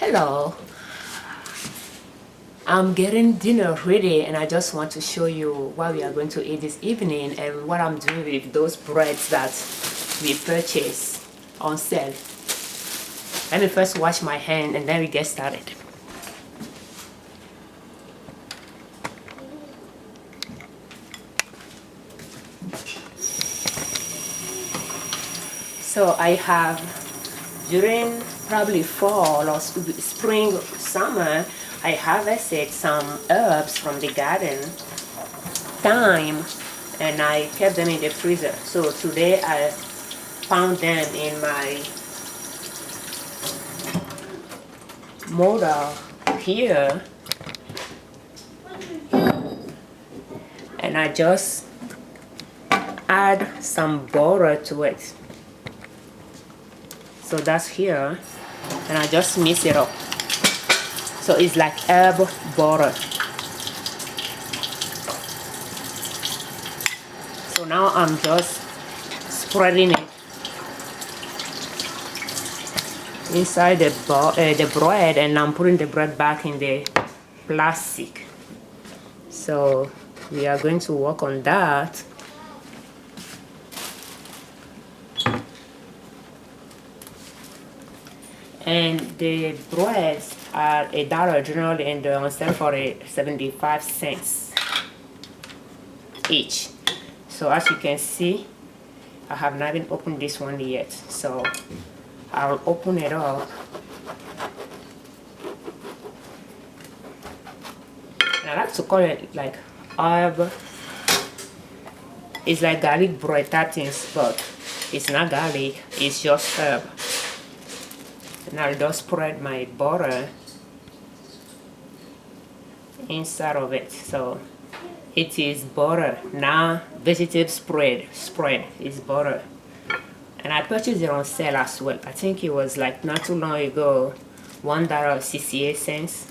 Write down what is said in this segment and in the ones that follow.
Hello, I'm getting dinner ready and I just want to show you what we are going to eat this evening and what I'm doing with those breads that we purchased on sale. Let me first wash my hand and then we get started. So I have, during probably fall or spring, summer, I harvested some herbs from the garden, thyme, and I kept them in the freezer. So today I found them in my motor here, and I just add some butter to it. So that's here, and I just mix it up. So it's like herb butter. So now I'm just spreading it inside the bread, and I'm putting the bread back in the plastic. So we are going to work on that. And the breads are $1 generally, and they're on sale for 75 cents each. So as you can see, I have not even opened this one yet. So I'll open it up. And I like to call it like herb. It's like garlic bread type things, but it's not garlic, it's just herb. And I'll just spread my butter inside of it. So it is butter, now vegetable spread is butter. And I purchased it on sale as well. I think it was like not too long ago, $1.68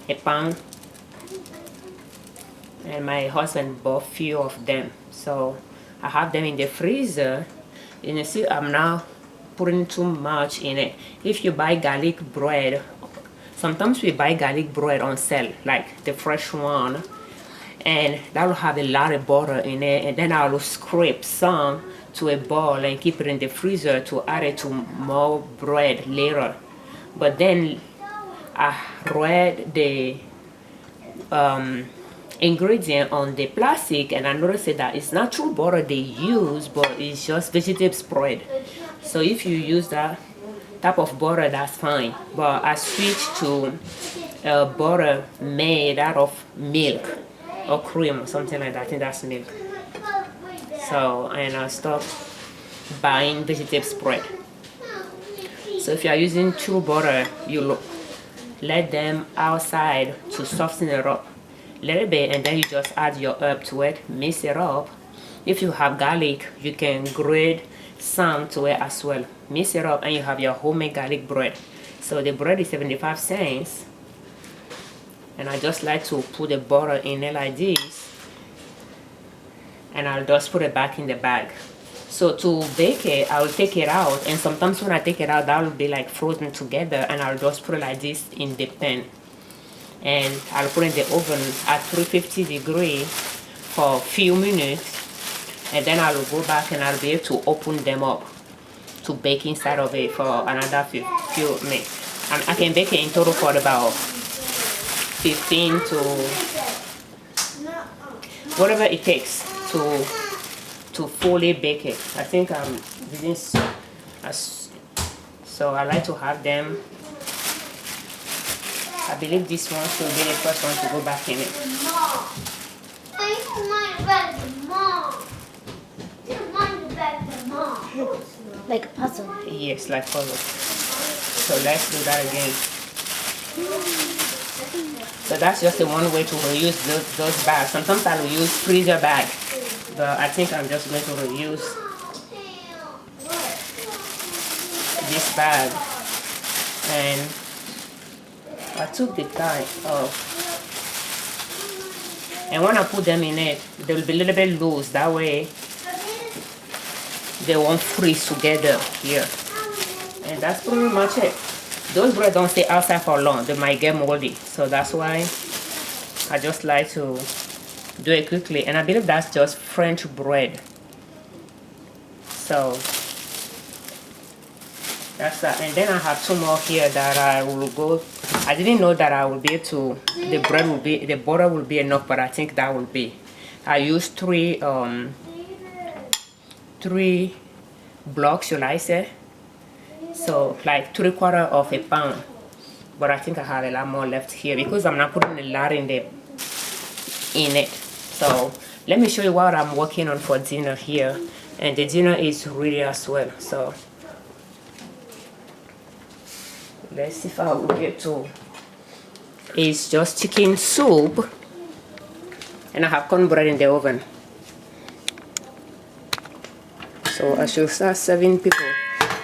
a pound. And my husband bought few of them. So I have them in the freezer. And you see I'm now putting too much in it. If you buy garlic bread, sometimes we buy garlic bread on sale, like the fresh one, and that will have a lot of butter in it, and then I will scrape some to a bowl and keep it in the freezer to add it to more bread later. But then I read the ingredient on the plastic, and I noticed that it's not true butter they use, but it's just vegetable spread. So if you use that type of butter, that's fine. But I switched to butter made out of milk or cream or something like that. I think that's milk. So, and I stopped buying vegetable spread. So if you are using true butter, you let them outside to soften it up a little bit, and then you just add your herb to it, mix it up. If you have garlic, you can grate some to it as well. Mix it up and you have your homemade garlic bread. So the bread is 75 cents, and I just like to put the butter in it like this, and I'll just put it back in the bag. So to bake it, I will take it out, and sometimes when I take it out, that will be like frozen together, and I'll just put it like this in the pan, and I'll put it in the oven at 350 degrees for a few minutes, and then I will go back and I'll be able to open them up to bake inside of it for another few minutes. And I can bake it in total for about 15 to whatever it takes to fully bake it. I think I'm using so I like to have them. I believe this one should be the first one to go back in it. Like a puzzle. Yes, like puzzle. So let's do that again. So that's just the one way to reuse those bags. Sometimes I will use freezer bag, but I think I'm just going to reuse this bag. And I took the tie off. And when I put them in it, they will be a little bit loose. That way they won't freeze together here. And that's pretty much it. those bread don't stay outside for long. They might get moldy. So that's why I just like to do it quickly. And I believe that's just French bread. So that's that. And then I have two more here that I will go. I didn't know that I will be able to, the butter will be enough, but I think that will be. I used three blocks, should I say? So like 3/4 of a pound. But I think I have a lot more left here because I'm not putting a lot in it. So let me show you what I'm working on for dinner here. And the dinner is ready as well. So let's see if I will get to. It's just chicken soup. And I have cornbread in the oven. So I should start serving people.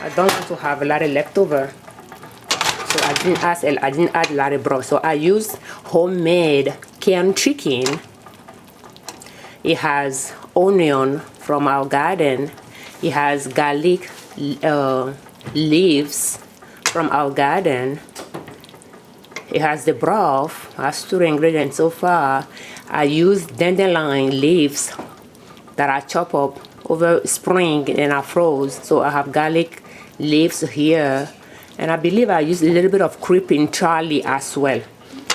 I don't want to have a lot of leftover. So I didn't add a lot of broth. So I used homemade canned chicken. It has onion from our garden. It has garlic leaves from our garden. It has the broth. I have 2 ingredients so far. I used dandelion leaves that I chop up over spring and I froze. So I have garlic leaves here. And I believe I used a little bit of creeping Charlie as well.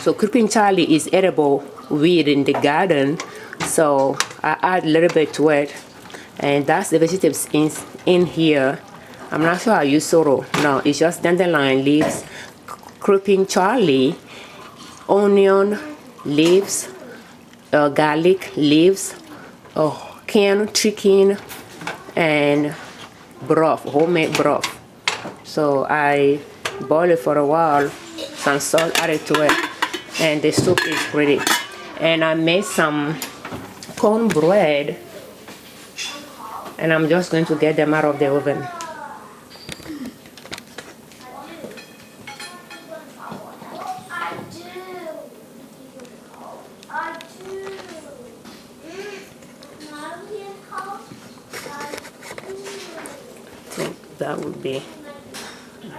So creeping Charlie is edible weed in the garden. So I add a little bit to it. And that's the vegetables in here. I'm not sure I use sorrel. No, it's just dandelion leaves, creeping Charlie, onion leaves, garlic leaves, canned chicken, and broth, homemade broth. So I boil it for a while, some salt added to it, and the soup is ready. And I made some cornbread, and I'm just going to get them out of the oven. That would be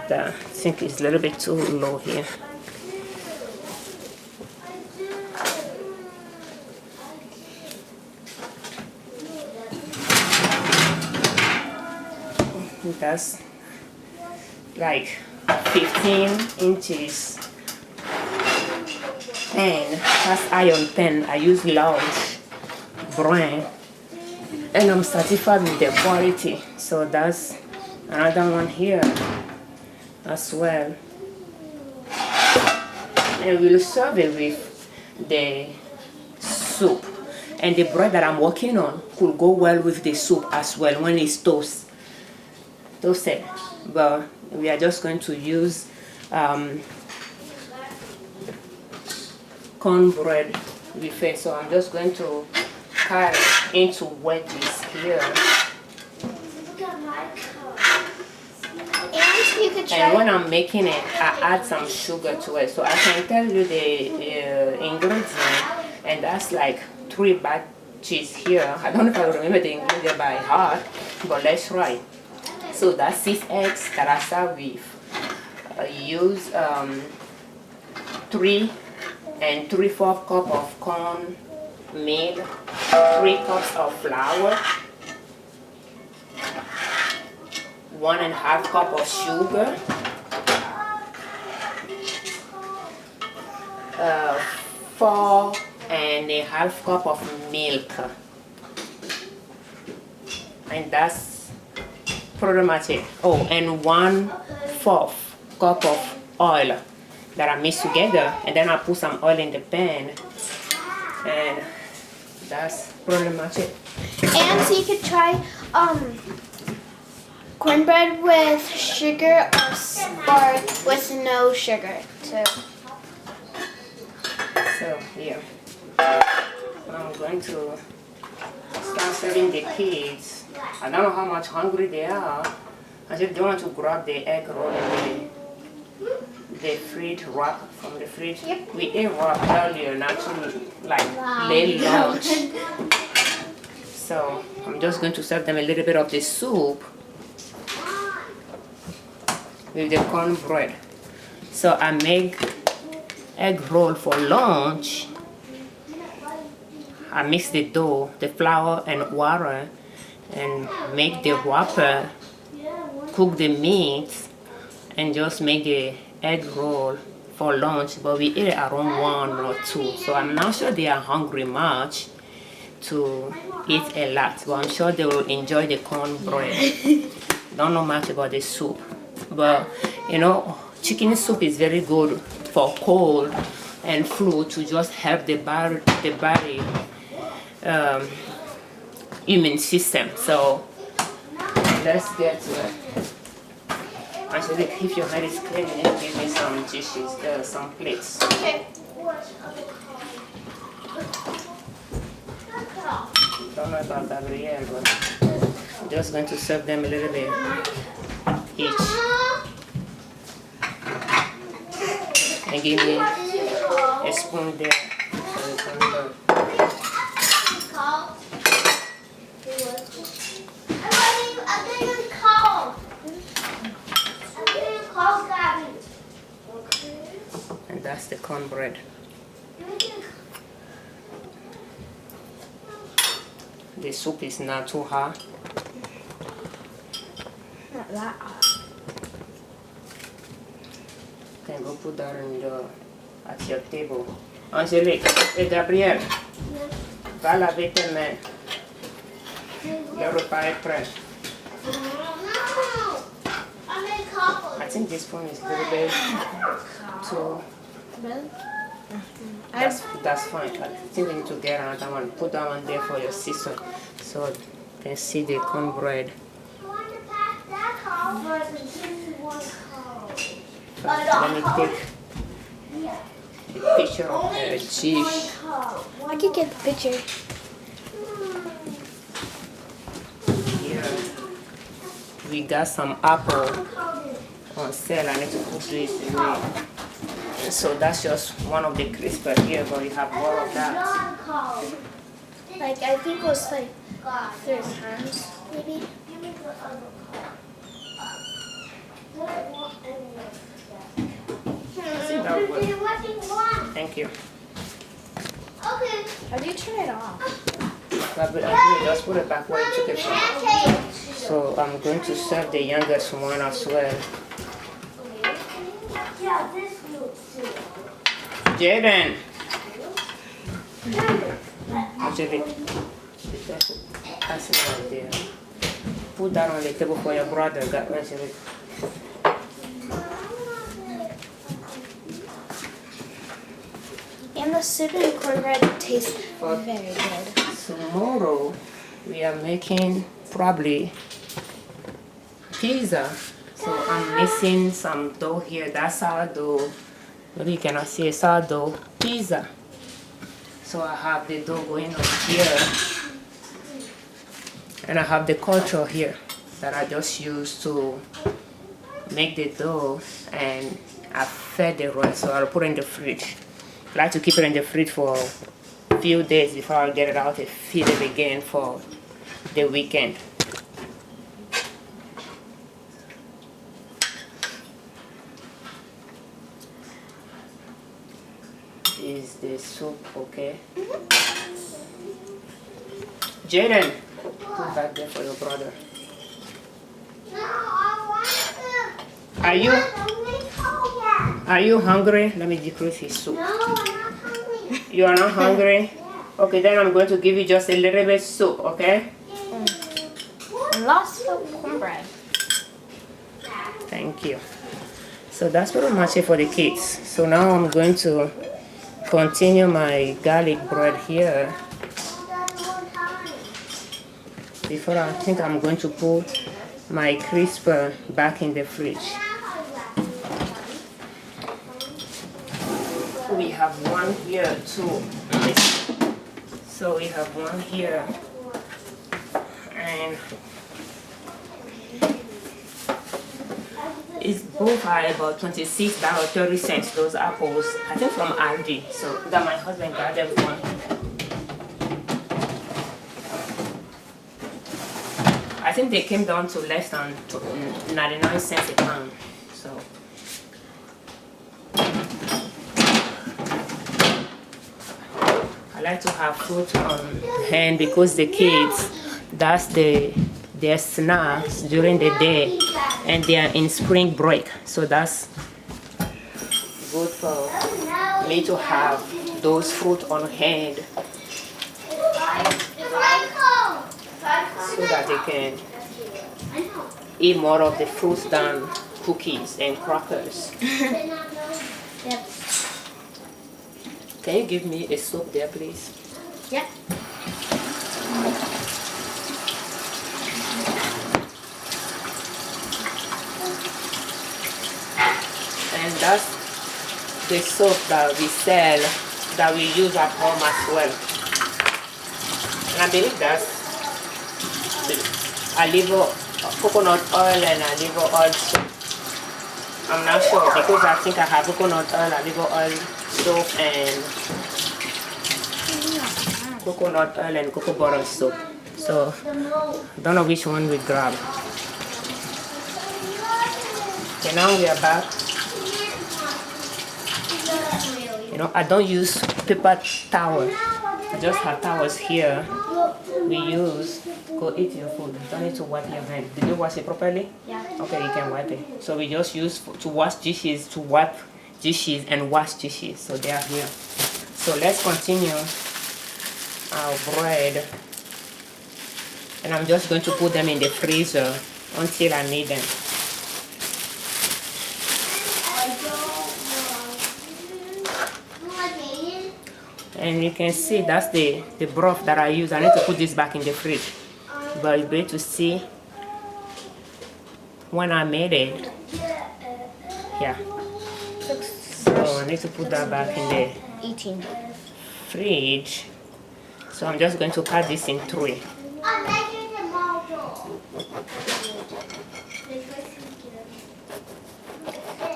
that. I think it's a little bit too low here. That's like 15 inches and that's iron pan. I use large brand and I'm satisfied with the quality. So that's another one here as well. And we'll serve it with the soup. And the bread that I'm working on could go well with the soup as well when it's toasted. But we are just going to use cornbread with it. So I'm just going to cut it into wedges here. And when I'm making it, I add some sugar to it. So I can tell you the ingredients, and that's like 3 batches here. I don't know if I remember the ingredient by heart, but let's try. So that's 6 eggs that I start with. I use 3 3/4 cup of corn meal, 3 cups of flour, 1.5 cup of sugar, 4.5 cup of milk, and that's pretty much it. Oh, and 1/4 cup of oil that I mix together, and then I put some oil in the pan, and that's pretty much it. And so you could try cornbread with sugar or with no sugar too. So here, I'm going to start serving the kids. I don't know how much hungry they are. I just don't want to grab the egg roll and the fridge wrap from the fridge. Yep. We ate wrap earlier, not to like late lunch. So I'm just going to serve them a little bit of the soup with the cornbread. So I make egg roll for lunch. I mix the dough, the flour and water, and make the wrapper, cook the meat, and just make the egg roll for lunch. But we eat it around 1 or 2. So I'm not sure they are hungry much to eat a lot, but I'm sure they will enjoy the cornbread. Don't know much about the soup, but you know, chicken soup is very good for cold and flu to just help the body immune system. So let's get to it. Actually, if your hand is clean, you need to give me some dishes, some plates. Okay. Don't know about Gabrielle, but I'm just going to serve them a little bit each. And give me a spoon there so you can look. And that's the cornbread. The soup is not too hot. Not that hot. Then go put that at your table. Angélique, et Gabriel, va laver tes mains. Le repas est prêt. I think this one is a little bit too. Really? That's fine. I think we need to get another one. Put that one there for your sister so you can see the cornbread. Let me take a picture of the dish. I can get the picture. Here we got some apple on sale. I need to put this away. So that's just one of the crisper here, but you have more of that. Like, I think it was like 3 times, maybe. That would work. Thank you. How do you turn it off? Just put it back where you took it from. So I'm going to serve the youngest one as well. Jaden. Angelique, pass it right there. Put that on the table for your brother, Angelique. And the soup and cornbread taste very good. Tomorrow we are making probably pizza. So I'm missing some dough here. That's sourdough. Maybe you cannot see a sourdough pizza. So I have the dough going on here. And I have the culture here that I just used to make the dough, and I fed the rest, so I'll put it in the fridge. I like to keep it in the fridge for a few days before I get it out and feed it again for the weekend. Is the soup okay? Jaden, put back there for your brother. Are you hungry? Let me decrease his soup. No, I'm not hungry. You are not hungry? Okay, then I'm going to give you just a little bit soup, okay? Lots of cornbread. Thank you. So that's pretty much it for the kids. So now I'm going to continue my garlic bread here. Before I think I'm going to put my crisper back in the fridge. We have one here too. So we have one here, and it's both are about $26.30. Those apples, I think from Aldi. So that my husband got them one. I think they came down to less than 99 cents a pound. So like to have fruit on hand because the kids, that's their snacks during the day, and they are in spring break. So that's good for me to have those fruit on hand so that they can eat more of the fruits than cookies and crackers. Yep. Can you give me a soap there, please? Yep. And that's the soap that we sell, that we use at home as well. And I believe that's olive coconut oil and olive oil soap. I'm not sure because I think I have coconut oil, olive oil soap, and coconut oil and cocoa butter soap. So I don't know which one we grab. Okay, now we are back. You know, I don't use paper towel. I just have towels here. We use. Go eat your food. Don't need to wipe your hand. Did you wash it properly? Yeah. Okay, you can wipe it. So we just use to wash dishes, to wipe dishes and wash dishes. So they are here. So let's continue our bread. And I'm just going to put them in the freezer until I need them. And you can see that's the broth that I use. I need to put this back in the fridge. But you'll be able to see when I made it. Yeah. So I need to put that back in the 18. fridge. So I'm just going to cut this in 3.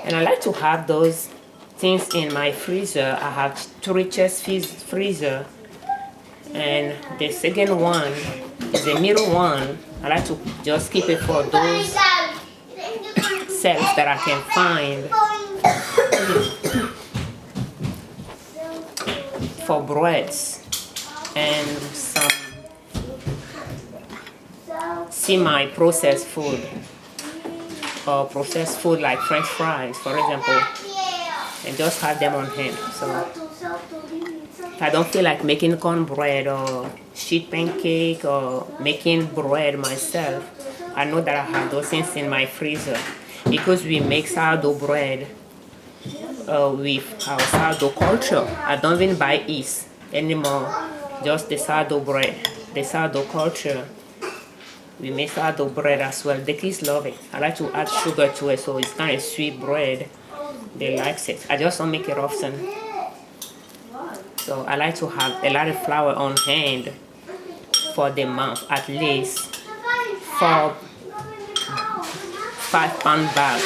And I like to have those things in my freezer. I have 3 chest freezer, and the second one is the middle one. I like to just keep it for those cells that I can find for breads and some semi-processed food or processed food like French fries, for example, and just have them on hand. So if I don't feel like making cornbread or sheet pancake or making bread myself, I know that I have those things in my freezer because we make sourdough bread with our sourdough culture. I don't even buy yeast anymore, just the sourdough bread, the sourdough culture. We make sourdough bread as well. The kids love it. I like to add sugar to it, so it's kind of sweet bread. They like it. I just don't make it often. So I like to have a lot of flour on hand for the month, at least 4 5-pound bags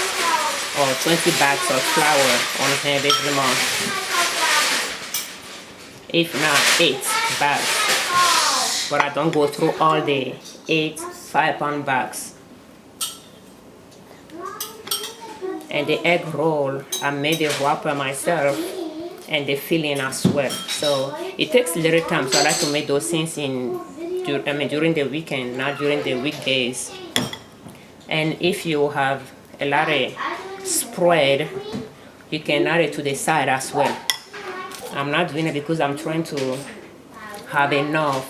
or 20 bags of flour on hand every month. If not 8 bags. But I don't go through all the 8 5-pound bags. And the egg roll, I made the wrapper myself and the filling as well. So it takes a little time, so I like to make those things during the weekend, not during the weekdays. And if you have a lot of spread, you can add it to the side as well. I'm not doing it because I'm trying to have enough.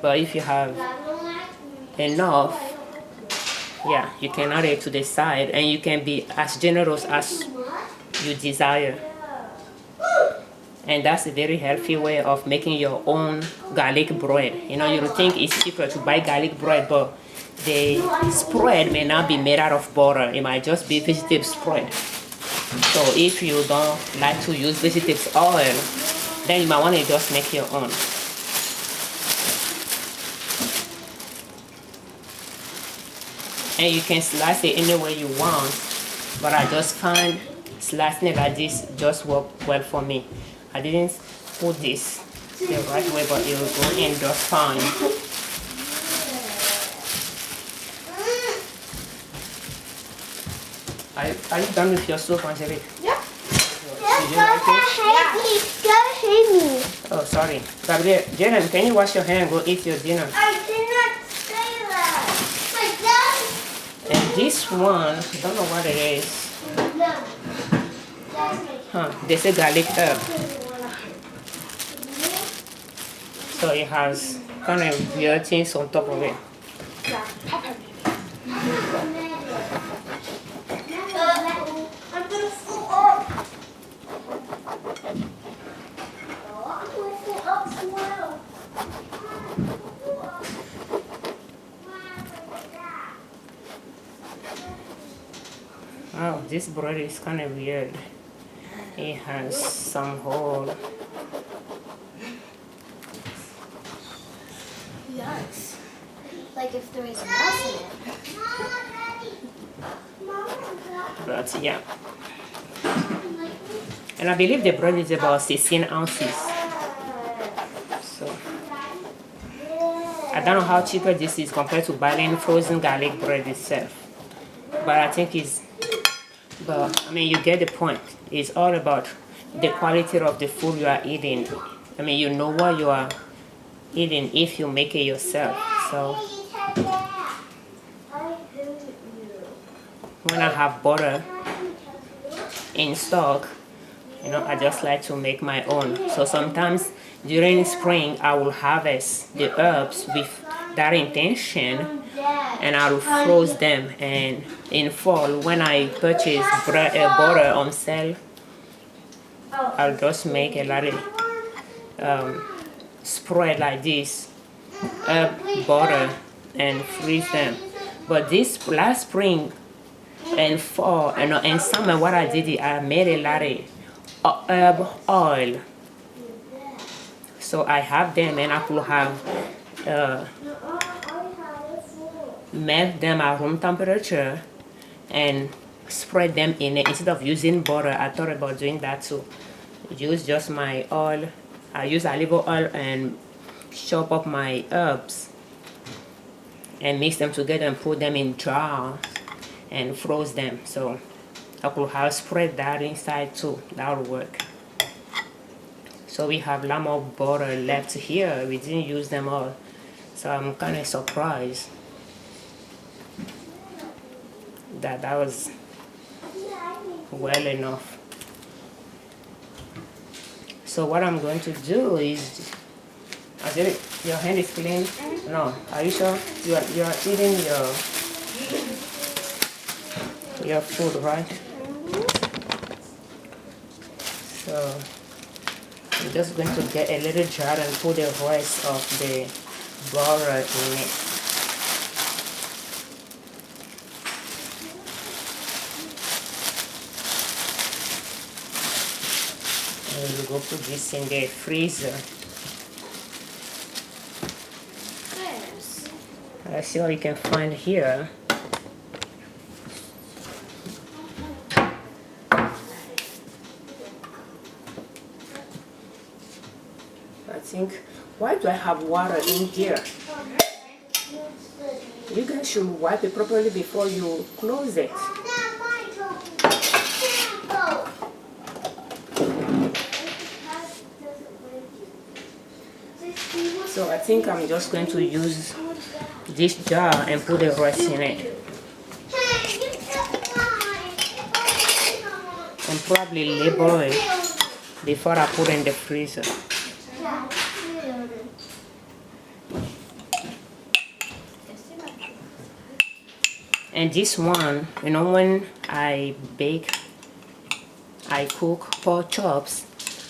But if you have enough, yeah, you can add it to the side, and you can be as generous as you desire. And that's a very healthy way of making your own garlic bread. You know, you would think it's cheaper to buy garlic bread, but the spread may not be made out of butter. It might just be vegetable spread. So if you don't like to use vegetable oil, then you might want to just make your own. And you can slice it any way you want, but I just find slicing it like this just work well for me. I didn't put this the right way, but it will go in just fine. Are you done with your soup, Angelique? Yeah. Did you like it? Don't hate me. Oh, sorry. Gabriel, Jalen, can you wash your hand and go eat your dinner? I did not say that. And this one, I don't know what it is. Huh, they say garlic herb. So it has kind of weird things on top of it. I'm gonna fall up. I'm gonna fall up as well. Oh, this bread is kind of weird. It has some hole. Yes. Like if there is a mouse in it. But yeah. And I believe the bread is about 16 ounces. So I don't know how cheaper this is compared to buying frozen garlic bread itself. But I think it's, but I mean, you get the point. It's all about the quality of the food you are eating. I mean, you know what you are eating if you make it yourself. So when I have butter in stock, you know, I just like to make my own. So sometimes during spring, I will harvest the herbs with that intention, and I will froze them. And in fall, when I purchase butter on sale, I'll just make a lot of spread like this, butter, and freeze them. But this last spring and fall and summer, what I did, I made a lot of herb oil. So I have them, and I could have melt them at room temperature and spread them in it. Instead of using butter, I thought about doing that too. Use just my oil. I use olive oil and chop up my herbs and mix them together and put them in jars and froze them. So I could have spread that inside too. That would work. So we have a lot more butter left here. We didn't use them all. So I'm kind of surprised that was well enough. So what I'm going to do is, your hand is clean? No, are you sure? You are eating your food, right? So I'm just going to get a little jar and put the rest of the butter in it. And we'll go put this in the freezer. Yes. Let's see what you can find here. I think, why do I have water in here? You guys should wipe it properly before you close it. So I think I'm just going to use this jar and put the rest in it. And probably label it before I put it in the freezer. And this one, you know, when I cook pork chops,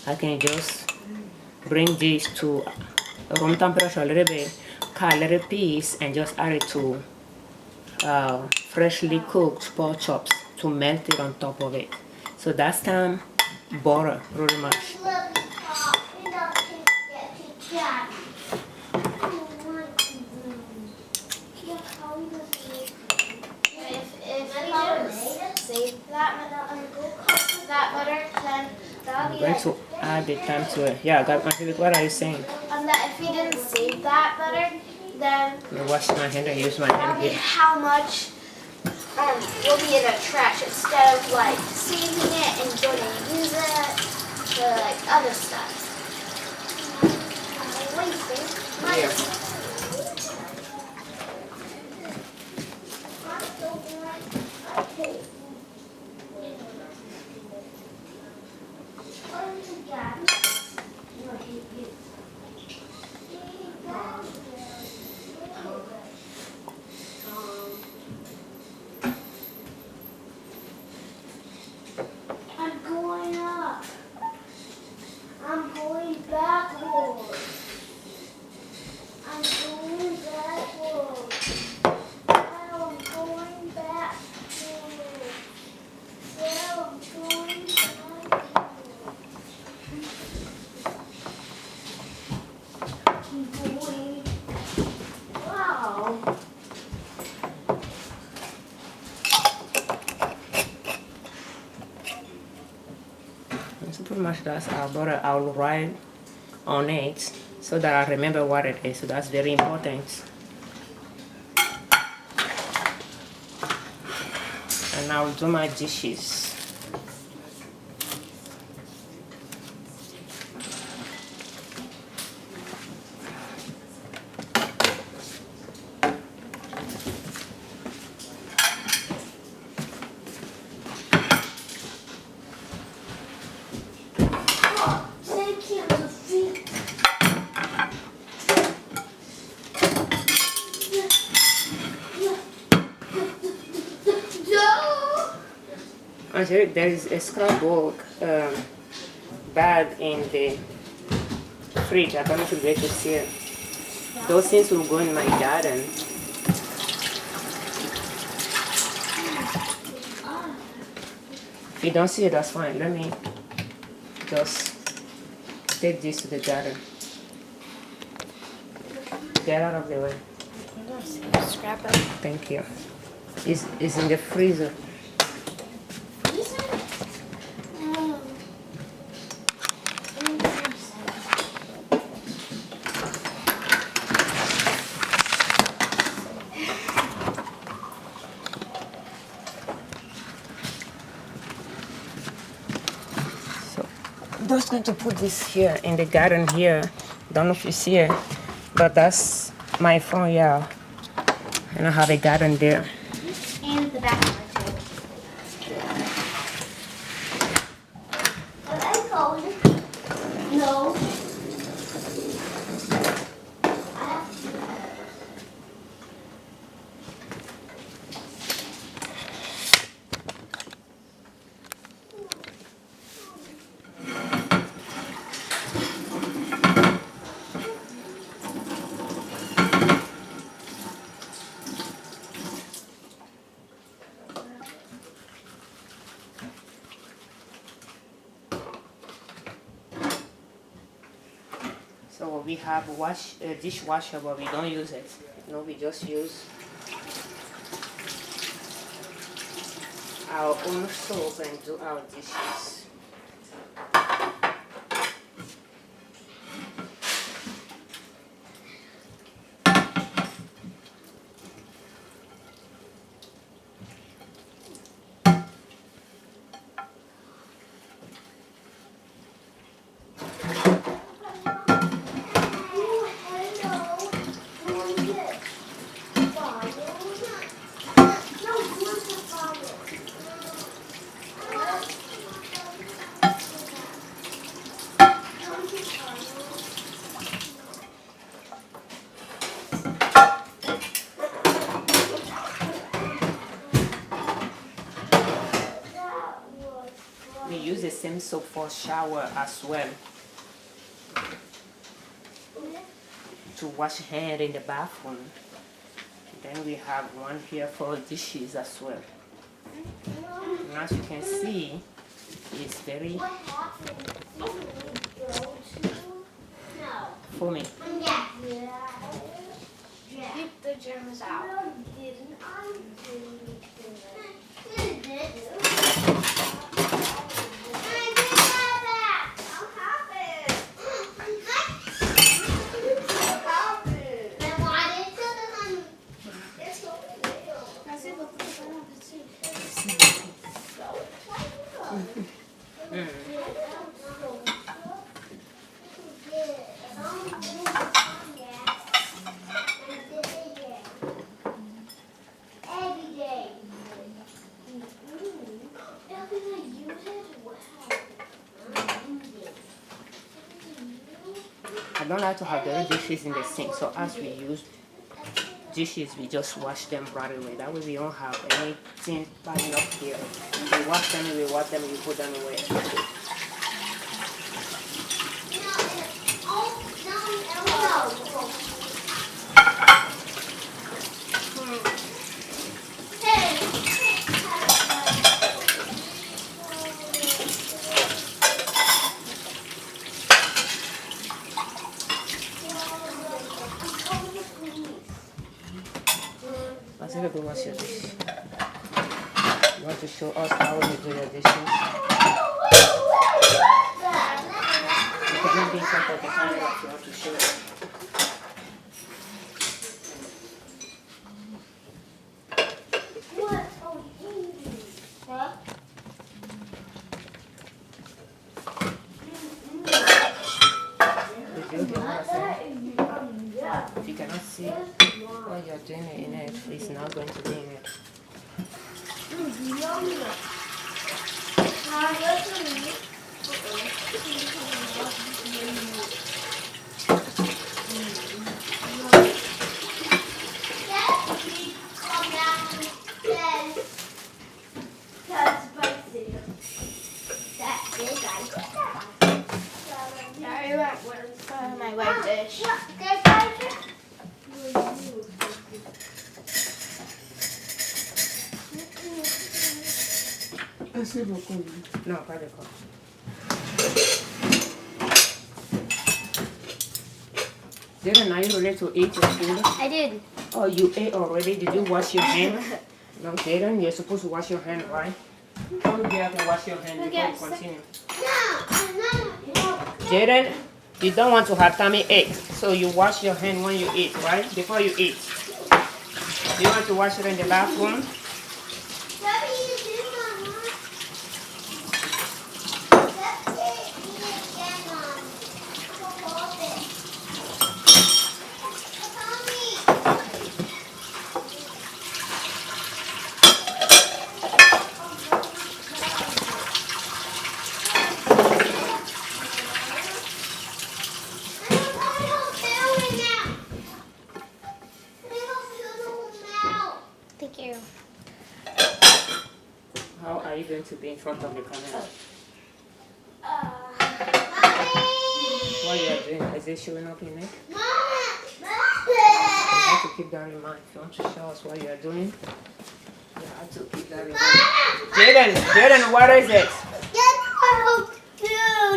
I can just bring this to room temperature a little bit, cut a little piece, and just add it to freshly cooked pork chops to melt it on top of it. So that's time butter, pretty much. I'm going to add the time to it. Yeah, what are you saying? That if we didn't save that butter, then I wash my hand and use my hand here. how much will be in the trash instead of like saving it and going to use it. for like other stuff. Yeah. I'm going up. I'm going backwards. I'm going backwards. I'm going backwards. I'm going backwards. Wow. So pretty much that's our butter. I'll write on it so that I remember what it is. So that's very important. And I'll do my dishes. Thank you, Sophie. No. Angelique, there is a scrapbook bag in the fridge. I don't know if you'll be able to see it. Those things will go in my garden. If you don't see it, that's fine. Let me just take this to the garden. Get out of the way. Scrapper. Thank you. It's in the freezer. So I'm just going to put this here in the garden here. Don't know if you see it, but that's my front yard. And I have a garden there. And the back one too. Are they going? No. So we have a dishwasher, but we don't use it. No, we just use our own soap and do our dishes. We use the same soap for shower as well. To wash hand in the bathroom. Then we have one here for dishes as well. And as you can see, it's very foamy. Keep the germs out. I don't like to have dirty dishes in the sink, so as we use dishes, we just wash them right away. That way we don't have anything piling up here. We wash them, we put them away. Let's take a good wash your dish. You want to show us how you do your dishes? You cannot be in front of the camera if you want to show it. If you cannot see what you're doing in it, it's not going to be in it. My white dish. No, pas de quoi. Didn't I ready to eat your food? I did. Oh, you ate already? Did you wash your hand? No, Jaden, you're supposed to wash your hand, right? Come here and wash your hand before you continue. Jaden, you don't want to have tummy ache, so you wash your hand when you eat, right? Before you eat. Do you want to wash it in the bathroom? Thank you. How are you going to be in front of the camera? What you are doing? Is it showing up in it? You have to keep that in mind. If you want to show us what you are doing, you have to keep that in mind. Jaden, what is it?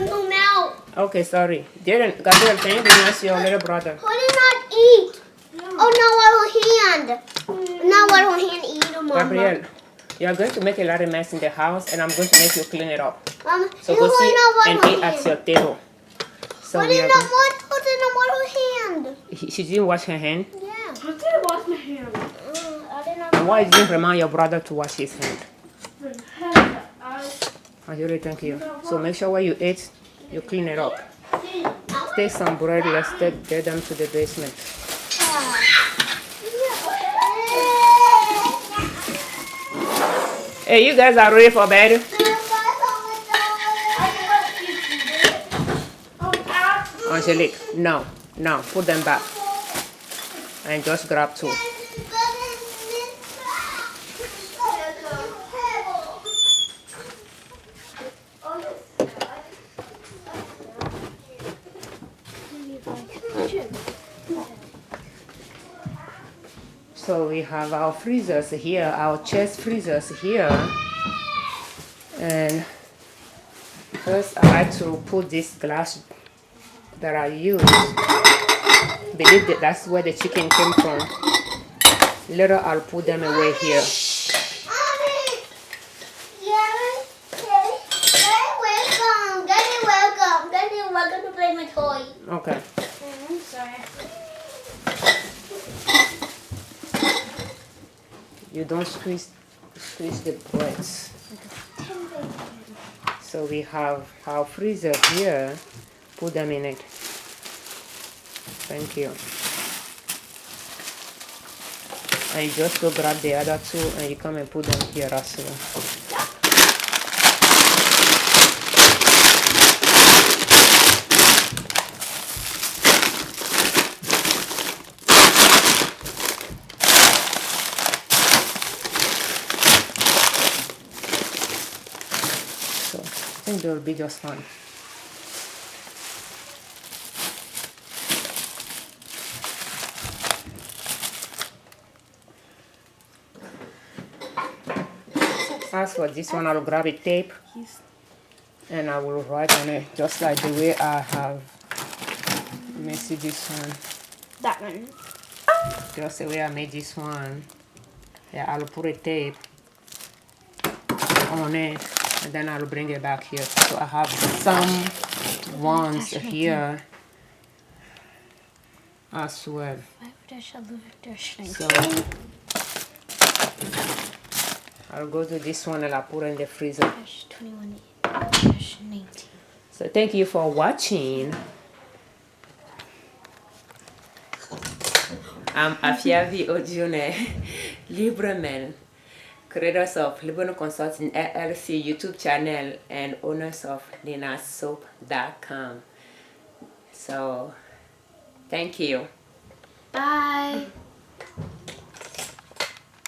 No milk. Okay, sorry. Jaden, Gabriel, can you bring us your little brother? Who did not eat? Oh, no, one hand. No, one hand eat, Mama. Gabriel, you are going to make a lot of mess in the house, and I'm going to make you clean it up. So you go see and eat hand. at your table. So Who did not hand? she didn't wash her hand. Yeah. I did wash my hand. I did not. And why didn't you remind your brother to wash his hand? I really thank you. So make sure when you eat, you clean it up. Take some bread. Let's get them to the basement. Hey, you guys are ready for bed? Angelique, no, put them back. And just grab two. So we have our freezers here, our chest freezers here. And first I like to put this glass that I use. Believe that that's where the chicken came from. Later I'll put them away here. Welcome to play my toy. Okay. Sorry. You don't squeeze the breads. So we have our freezer here. Put them in it. Thank you. And you just go grab the other two and you come and put them here as well. think they'll be just fine. As for this one, I'll grab a tape and I will write on it just like the way I have. Let me see this one. That one. Just the way I made this one. Yeah, I'll put a tape on it and then I'll bring it back here. So I have some ones here as well. So I'll go to this one and I'll put it in the freezer. So thank you for watching. I'm Afiavi Ojune, Liberman, creators of Liberman Consulting L.L.C YouTube channel and owners of NinaSoap.com. So thank you. Bye.